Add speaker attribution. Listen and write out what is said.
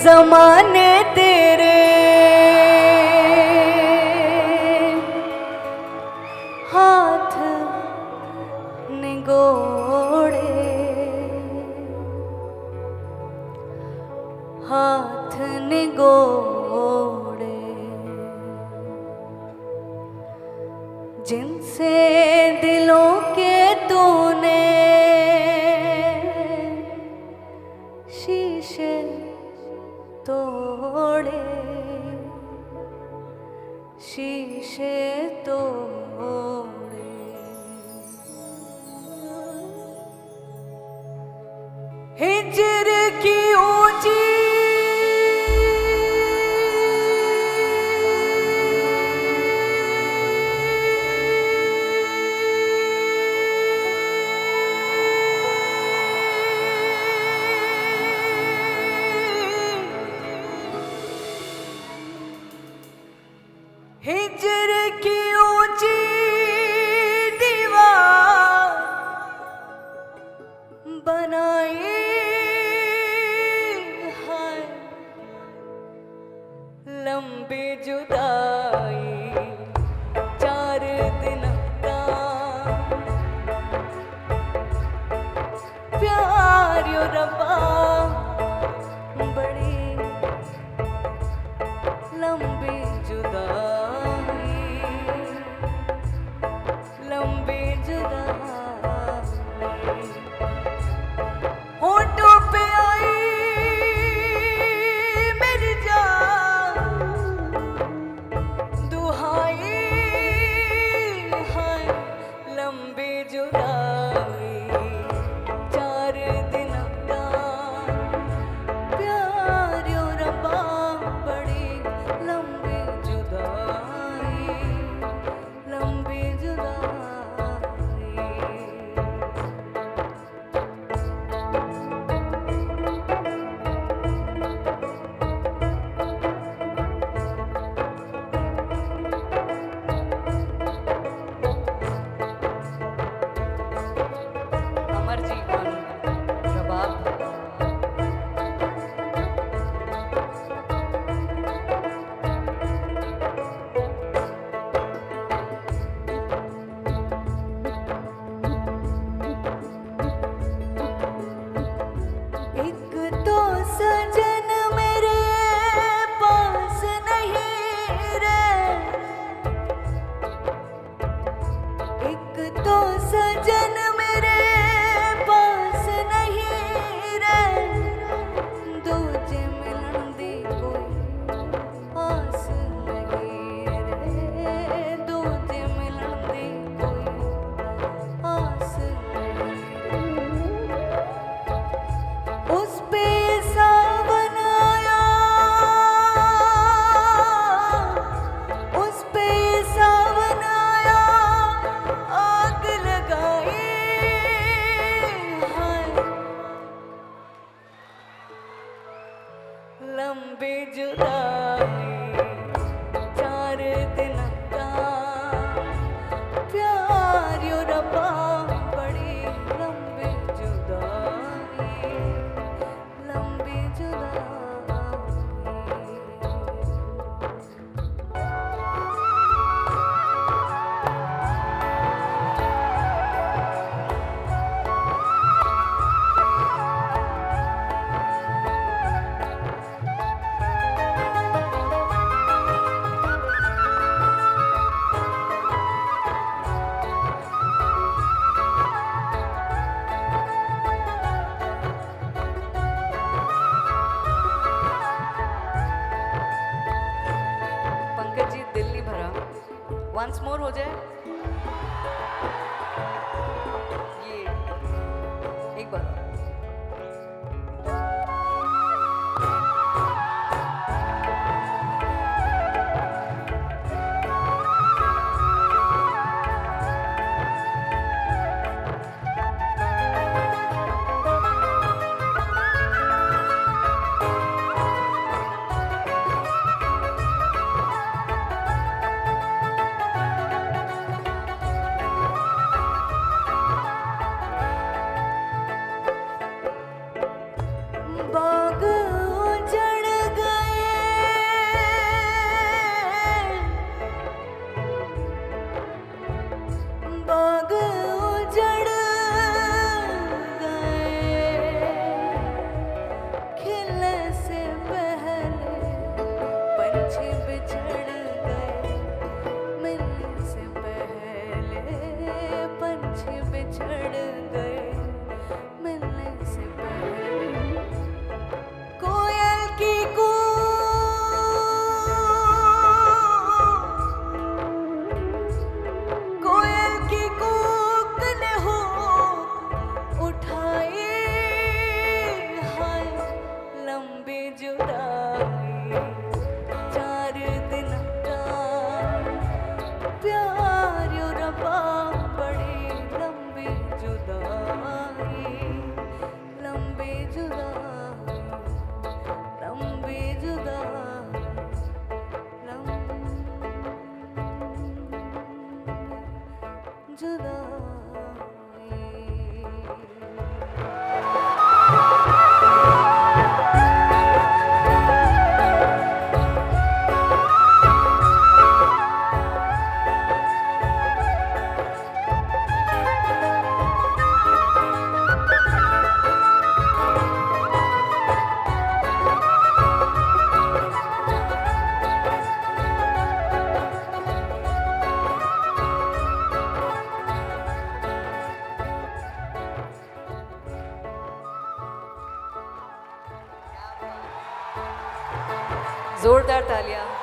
Speaker 1: जमाने तेरे हाथ निगोड़े, हाथ निगोड़े, जिनसे दिलों के तूने शीशे तोड़े, शीशे तोड़े। हिजर की ऊंची हिजर की ऊंची दीवार बनाई है, लंबी जुदाई 4 दिन का प्यार यो रब्बा, बड़ी लंबी जुदाई, लंबी जुदाई। होठों पे आई मेरी जान, दुहाई है लंबी जुदाई 4 दिन का प्यार यो रब्बा, बड़ी लंबी जुदाई, लंबी जुदाई। अमर जीवन जवाब एक तो सजन मेरे पास नहीं रे, एक तो सजन मेरे पास नहीं रे, दूजे मिलन दी कोई आस नहीं रे, दूजे मिलन दी कोई आस नहीं। उस पे सावन आया, उस पे सावन आया, आग लगाई है लंबी जुदाई 4 दिन का प्यार यो रब्बा, बड़ी लंबी जुदाई, लंबी जुदाई। पंकज जी दिल नहीं भरा, वंस मोर हो जाए ये एक बार। जोरदार तालियां।